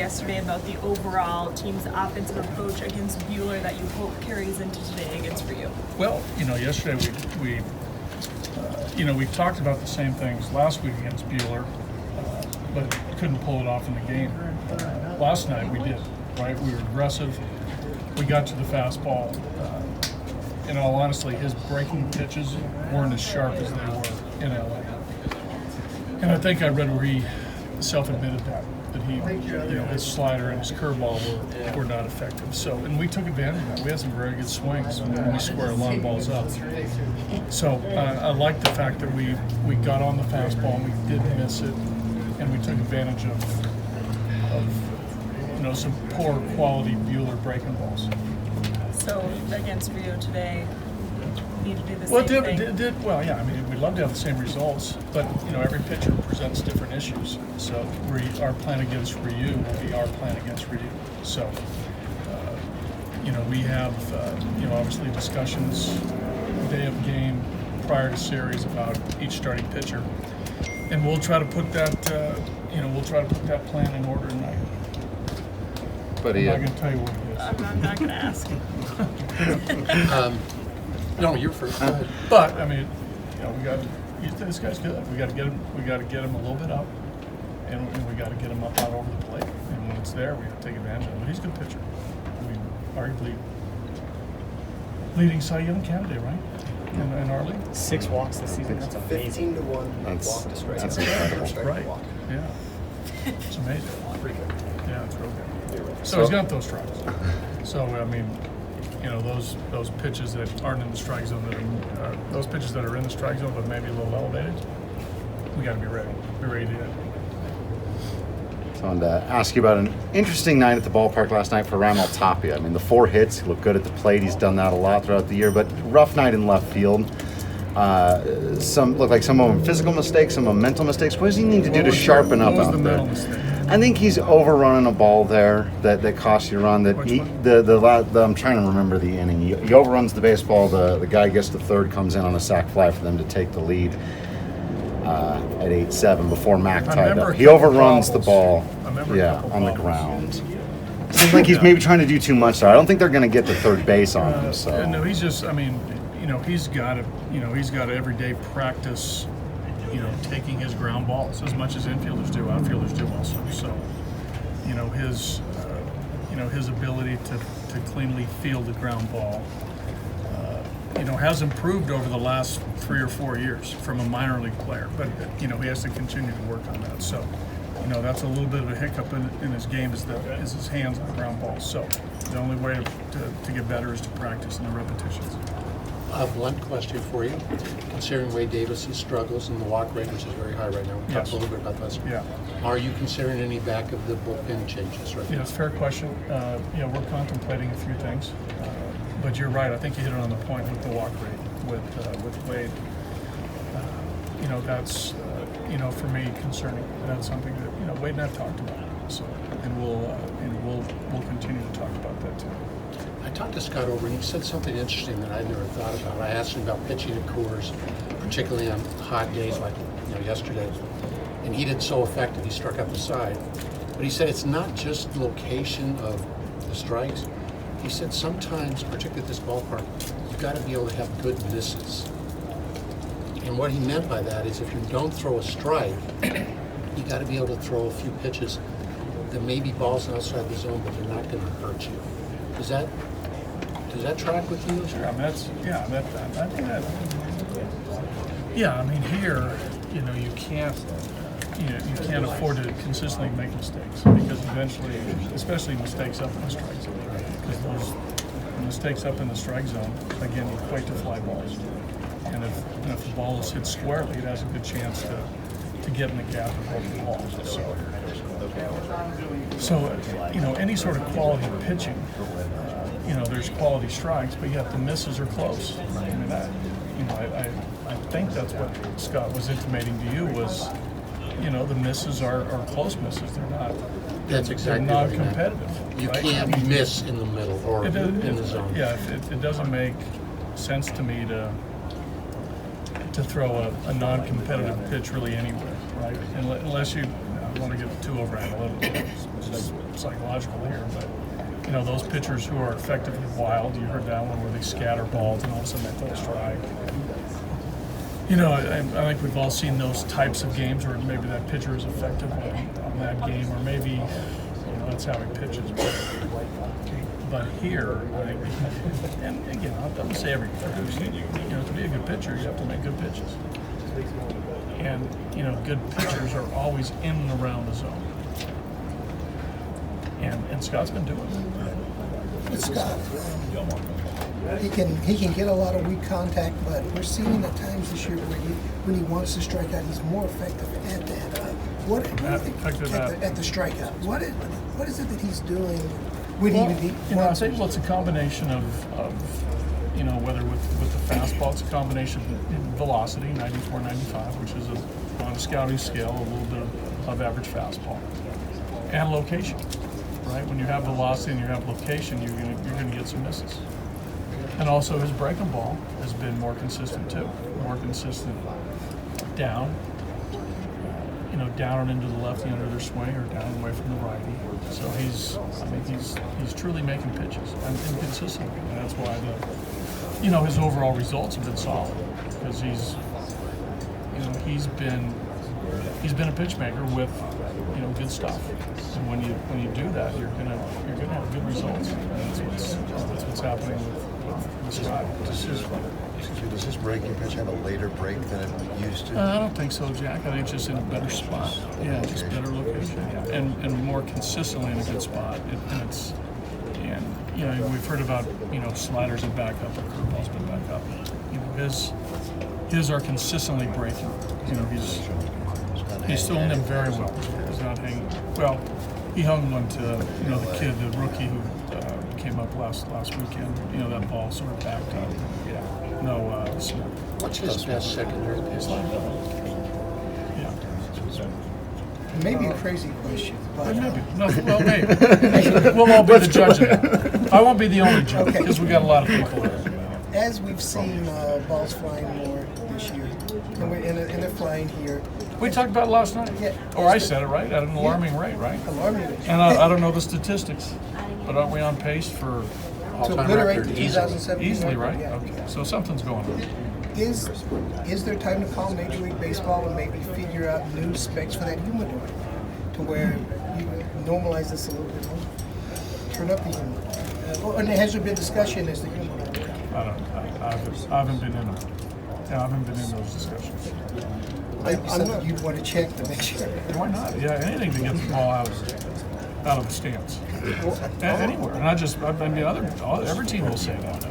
yesterday about the overall team's offensive approach against Bueller that you hope carries into today against Ryu? Well, yesterday we talked about the same things last week against Bueller, but couldn't pull it off in the game. Last night we did, right? We were aggressive. We got to the fastball. In all honesty, his breaking pitches weren't as sharp as they were in LA. And I think I read where he self-admitted that he, his slider and his curveball were not effective. So, and we took advantage of that. We had some very good swings, and we squared a lot of balls up. So I like the fact that we got on the fastball and we didn't miss it, and we took advantage of some poor quality Bueller breaking balls. So against Rio today, need to do the same thing. Yeah. I mean, we'd love to have the same results, but every pitcher presents different issues. So our plan against Ryu will be our plan against Ryu. So we have obviously discussions day of game prior to series about each starting pitcher, and we'll try to put that plan in order tonight. But I'm not going to tell you what it is. I'm not going to ask. No, you're first. Go ahead. But I mean, this guy's good. We got to get him a little bit up, and we got to get him up out over the plate. And when it's there, we have to take advantage of it. But he's a good pitcher. I mean, arguably leading Cy Young candidate, right? In our league. 6 walks this season. That's amazing. 15-1 walk to strike. That's incredible. Right. Yeah. It's amazing. Yeah, it's real good. So he's got those strikes. So I mean, those pitches that aren't in the strike zone, those pitches that are in the strike zone but maybe a little elevated, we got to be ready. Be ready to hit. So I wanted to ask you about an interesting night at the ballpark last night for Ramal Tapia. I mean, the 4 hits, he looked good at the plate. He's done that a lot throughout the year, but rough night in left field. Some look like some of them physical mistakes, some of them mental mistakes. What does he need to do to sharpen up out there? I think he's overrunning a ball there that cost you a run. That I'm trying to remember the inning. He overruns the baseball. The guy gets to third, comes in on a sac fly for them to take the lead at 8-7 before Mac tied up. He overruns the ball, on the ground. Seems like he's maybe trying to do too much there. I don't think they're going to get to third base on him. So no, he's just. I mean, he's got to. He's got to everyday practice. Taking his ground balls as much as infielders do, outfielders do also. So, his ability to cleanly field the ground ball, has improved over the last 3 or 4 years from a minor league player. But he has to continue to work on that. So, that's a little bit of a hiccup in his game is his hands on the ground balls. So, the only way to get better is to practice in the repetitions. A blunt question for you. Considering Wade Davis's struggles and the walk rate, which is very high right now, we talked a little bit about this. Yeah. Are you considering any back of the bullpen changes right now? Yeah, it's a fair question. We're contemplating a few things, but you're right. I think you hit it on the point with the walk rate with Wade. That's for me concerning. That's something that Wade and I've talked about. So, and we'll continue to talk about that too. I talked to Scott over, and he said something interesting that I'd never thought about. I asked him about pitching at Coors, particularly on hot days like yesterday, and he did so effective. He struck out the side, but he said it's not just the location of the strikes. He said sometimes, particularly at this ballpark, you've got to be able to have good misses. And what he meant by that is if you don't throw a strike, you got to be able to throw a few pitches that may be balls outside the zone, but they're not going to hurt you. Does that track with you? Sure. I mean, I think that. Yeah, I mean here, you can't afford to consistently make mistakes because eventually, especially mistakes up in the strike zone, because those mistakes up in the strike zone again equate to fly balls, and if the ball is hit squarely, it has a good chance to get in the gap and break the ball. So any sort of quality pitching. There's quality strikes, but yet the misses are close. I mean, I think that's what Scott was intimating to you was, the misses are close misses. They're not. That's exactly. They're non-competitive. You right? can't miss in the middle or in the zone. Yeah, it doesn't make sense to me to throw a non-competitive pitch really anywhere, right? Unless you. don't want to get too over analytical. It's just psychological here, but you know, those pitchers who are effectively wild, you heard that one where they scatter balls and all of a sudden they throw a strike. You know, I think we've all seen those types of games where maybe that pitcher is effective on that game, or maybe, you know, that's how he pitches. But here, I think, and again, I don't say every pitcher, you know, to be a good pitcher, you have to make good pitches. And, you know, good pitchers are always in and around the zone. And Scott's been doing it. Scott, he can get a lot of weak contact, but we're seeing at times this year where when he wants to strike out, he's more effective at that. What do you think at the strikeout? What is it that he's doing when he you know, I think it's a combination of you know, whether with the fastball, it's a combination of velocity, 94, 95, which is on a scouting scale, a little bit of average fastball, and location. Right, when you have velocity and you have location, you're gonna get some misses. And also his breaking ball has been more consistent too, more consistent down, you know, down and into the lefty under their swing, or down away from the righty. So I think he's truly making pitches and consistently, and that's why you know, his overall results have been solid, because he's been a pitch maker with, you know, good stuff. And when you do that, you're gonna have good results. And that's what's happening with Scott. Does his breaking pitch have a later break than it used to? I don't think so, Jack. I think it's just in a better spot. Yeah, just better location, and more consistently in a good spot. And you know, we've heard about, you know, sliders and back up, or curveballs been back up. You know, his are consistently breaking. You know, he's throwing them very well. He's not hanging. Well, he hung one to, you know, the kid, the rookie who came up last weekend. You know, that ball sort of backed up. Yeah. No. What's his best secondary pitch? Yeah. Maybe a crazy question, but Maybe. No, well, maybe. We'll all be the judge of that. I won't be the only judge, because we got a lot of people there. as we've seen balls flying more this year, and they're flying here. We talked about it last night. Yeah. Or I said it right, at an alarming rate, right? Alarming. And I don't know the statistics, but aren't we on pace for To All-time obliterate record the easily. 2017 easily, record, right? yeah. Okay. So something's going on. Is there time to call Major League Baseball and maybe figure out new specs for that humidor to where you normalize this a little bit more? Turn up the humidor. And has there been discussion as the humidor? I haven't been in them. Yeah, I haven't been in those discussions. Something you'd want to check to make sure. Why not? Yeah, anything to get the ball out of the stance. Anywhere. And I mean, every team will say that.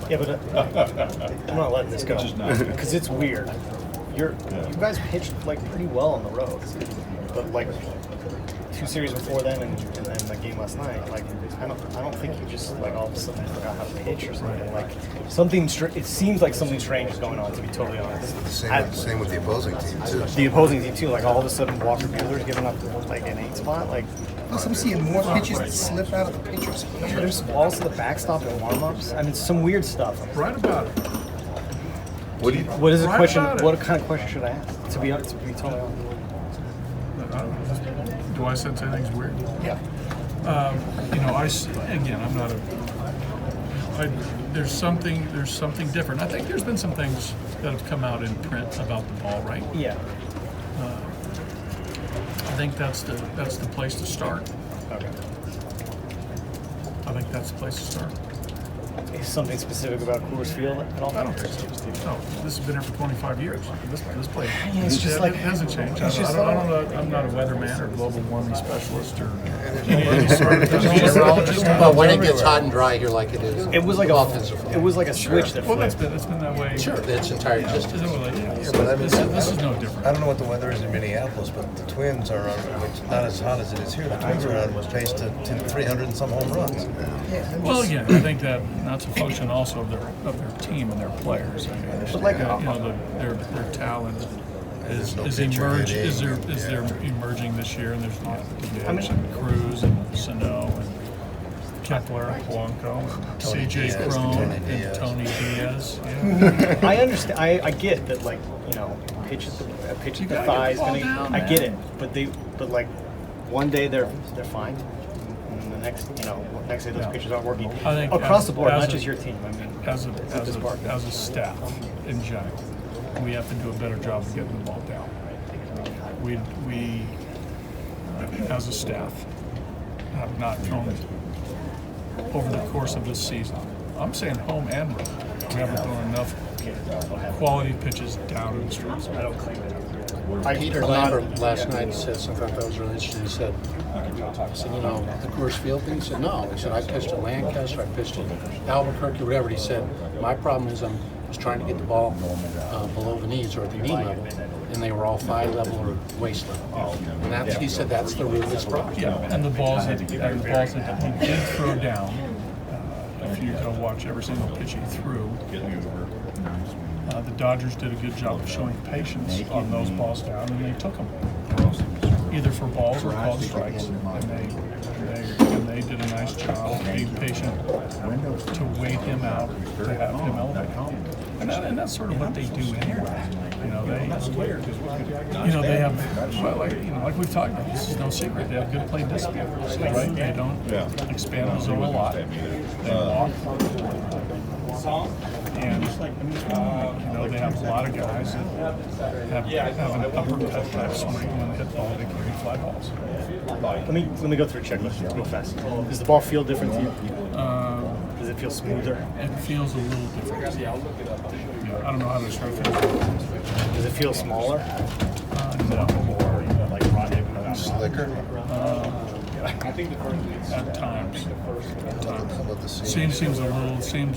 Yeah, but I'm not letting this go because it's weird. You guys pitched like pretty well on the road, but like 2 series before then and then the game last night, like I don't think you just like all of a sudden forgot how to pitch or something. Like something. It seems like something strange is going on. To be totally honest, Same with the opposing team too. the opposing team too. Like all of a sudden, Walker Buehler's giving up like an 8 spot. Like Plus, I'm seeing more pitches that slip out of the pitcher's hand. there's balls to the backstop and warm-ups. I mean, some weird stuff. Right about it. What is the Right question? about it. What kind of question should I ask? To be totally honest. Do I sense anything's weird? Yeah. You know, I'm not there's something different. I think there's been some things that have come out in print about the ball, right? Yeah. I think that's the place to start. Okay. I think that's the place to start. Is something specific about Coors Field at all? I don't think so. No, this has been here for 25 years. This place. it's just like- it hasn't changed. it's just I don't know. I'm not a weatherman or global warming specialist or any sort of meteorologist. But when it gets hot and dry here like it is, It was like offensively. it was like a switch that Well, flipped. it's been that way. Sure, its entire existence. Isn't it like, yeah, but I mean, this is no different. I don't know what the weather is in Minneapolis, but the Twins are on, which not as hot as it is here. The Twins are on pace to 300 and some home runs. Yeah, Well, again, I think that's a function also of their team and their players. I mean, But like, you know, their talent is no pitcher hitting, they're emerging this year, and there's Cruz and Sano and Kepler, Polanco, and Tony CJ Diaz, Cron Tony and Diaz. Tony Diaz. Yeah. I understand. I get that, like, you know, pitch at You the gotta thighs. get the ball down, I get man. it, but like one day they're fine, and the next day those pitchers aren't working. I think across the board, as not a- just your team. I mean, As a staff in general, we have to do a better job of getting the ball down. We as a staff have not thrown over the course of this season. I'm saying home and road. We haven't thrown enough quality pitches down in the strikes. I don't claim it. Peter Lambert last night said something I thought was really interesting. He said, you know, the Coors Field thing. He said, no. He said, I pitched at Lancaster, I pitched at Albuquerque, whatever. He said, my problem is I'm just trying to get the ball below the knees or at the knee level, and they were all thigh level or waist level. And that's, he said, that's the root of this problem. Yeah, and the balls that he did throw down, if you go watch every single pitch he threw, the Dodgers did a good job of showing patience on those balls down, and they took them either for balls or called strikes, and they did a nice job of being patient to wait him out, to have him elevate. And that's sort of what they do anyway. They have, well, like we've talked about, this is no secret, they have good play discipline, right? They don't expand the zone a lot. They walk. And they have a lot of guys that have an uppercut type swing when they hit the ball, they can hit fly balls. Let me go through a checklist real fast. Does the ball feel different to you? Does it feel smoother? It feels a little different. Yeah, I don't know how to describe it. Does it feel smaller? No. Slicker. At times. How about the seam? Seems a little seem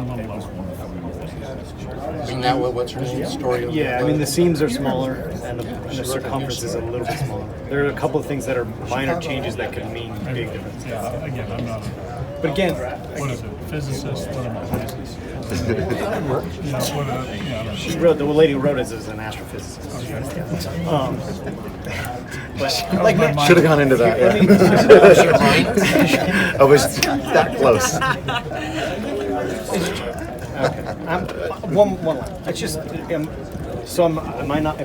a little lower. Isn't that what's your story? Yeah, I mean the seams are smaller and the circumference is a little bit smaller. There are a couple of things that are minor changes that could mean big difference. Yeah, again, I'm not. But again, What is it? Physicist? What am I? she wrote, the lady who wrote it is an astrophysicist. But like, Should have gone into that. Yeah. I was that close. One line. It's just, am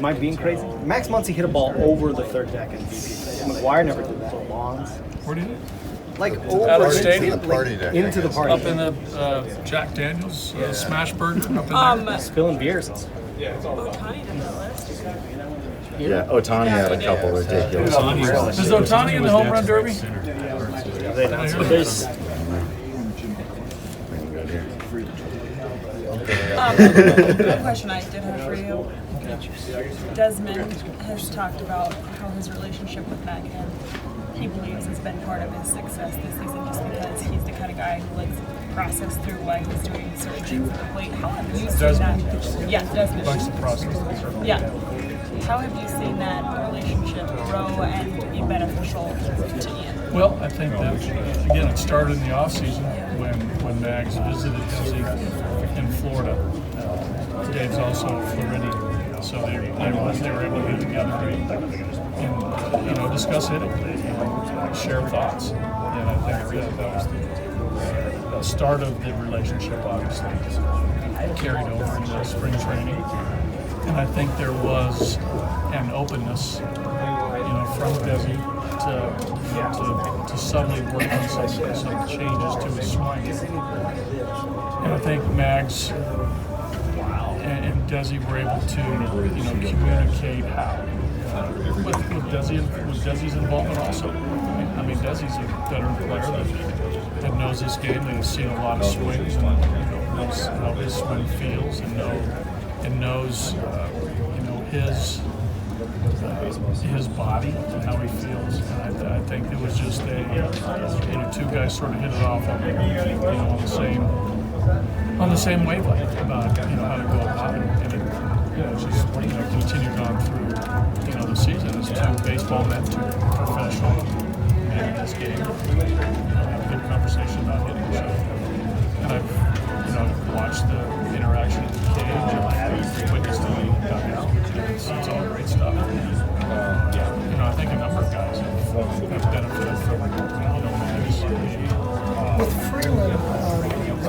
I being crazy? Max Muncy hit a ball over the third deck in VP. McGuire never did that. Lawns. Where do you? Like Out over of the into stadium? the Party deck, into the party. Up in the Jack Daniels smash burger up in there? Spilling beers. Ohtani did that list. Yeah, Otani had a couple ridiculous. Is Ohtani in the home run derby? They announced it. There's One question I did have for you. Desmond has talked about how his relationship with Meg and he believes has been part of his success this season just because he's the kind of guy who likes to process through why he's doing certain things at the plate. How have you seen that? Yeah, Desmond. Likes the process. Yeah. How have you seen that relationship grow and be beneficial to Ian? Well, I think that, again, it started in the offseason when Mags visited Desi in Florida. Dave's also Floridian, so they were able to get together and discuss hitting, share thoughts. And I think that was the start of the relationship, obviously, carried over into spring training. And I think there was an openness, from Desi to subtly work on some changes to his swing. And I think Mags and Desi were able to, communicate how. With Desi's involvement also. I mean, Desi's a veteran player that knows this game, that has seen a lot of swings and knows how his swing feels and knows his body and how he feels. And I think it was just two guys sort of hit it off on the same wavelength about how to go about it, and it just continued on through the season as two baseball men, two professional men in this game. Have a good conversation about hitting each other, and I've watched the interaction in the cage and witnessed the dugout. It's all great stuff. I think a number of guys have benefited from Mags. With Freeland, I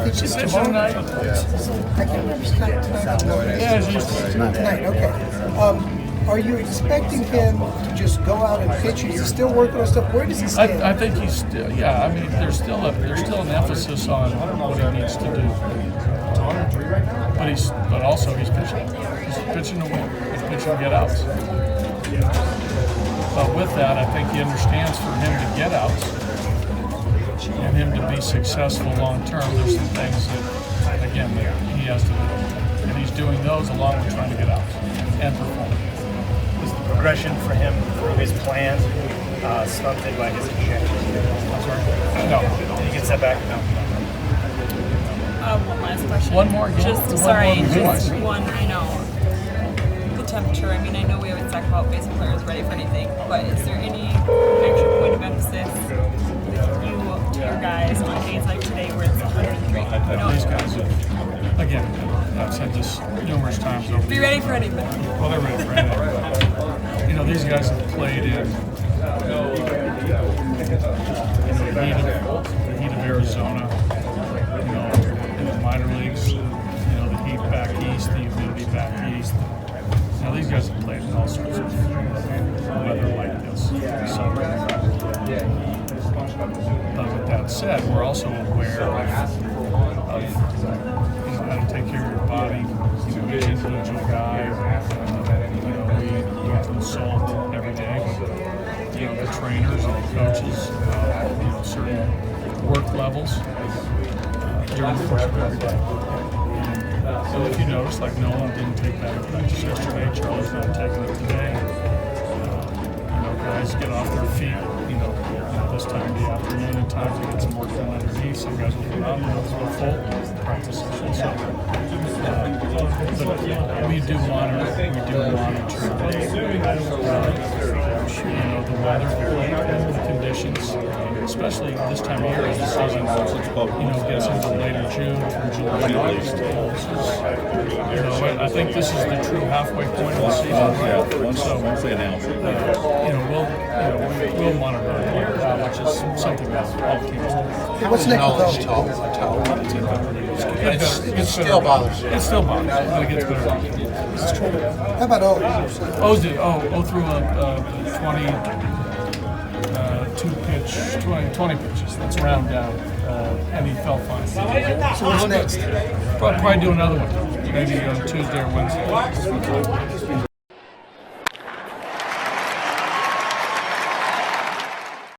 think It's pitching tonight? I can't remember tonight. Yeah, it's just Tonight, okay. Are you expecting him to just go out and pitch? Is he still working on stuff? Where does he stand? I think he's still, yeah. I mean, there's still an emphasis on what he needs to do. But also he's pitching. He's pitching to win. He's pitching to get outs. But with that, I think he understands for him to get outs and him to be successful long term, there's some things that, again, that he has to do. And he's doing those along with trying to get outs and perform. Was the progression for him through his plan stunted by his injection? I'm sorry. No. Did he get set back? No. One last question. One more again? Just One sorry, more just again. one. I know the temperature. I mean, I know we always talk about baseball players ready for anything, but is there any extra point of emphasis with you to your guys on days like today where it's 103? You know, These guys, again, I've said this numerous times over. be ready for anything. Well, they're ready for anything. You know, these guys have played in the heat of Arizona, you know, in the minor leagues, you know, the heat back east, the humidity back east. Now, these guys have played in all sorts of weather like this. So, but with that said, we're also aware of you know, how to take care of your body, you know, each individual guy. You know, we consult every day with you know, the trainers and the coaches, you know, certain work levels during the course of every day. So if you notice, like Nolan didn't take that in practice yesterday, Charlie's not taking it today. You know, guys get off their feet, you know, this time of the afternoon at times to get some work done underneath. Some guys will come out and they'll go full practice session. So, but we do monitor you know, the weather, the conditions, especially this time of year as the season, you know, gets into later June from July to August. You know, I think this is the true halfway point of the season. So, you know, we'll monitor it, which is something that all teams do. What's next No, with it's Owen? tall. It still bothers you. It still bothers me, but it gets better. How about Owen? Threw a 20 pitches. That's round down, and he felt fine. So what's next? Probably do another one, maybe on Tuesday or Wednesday.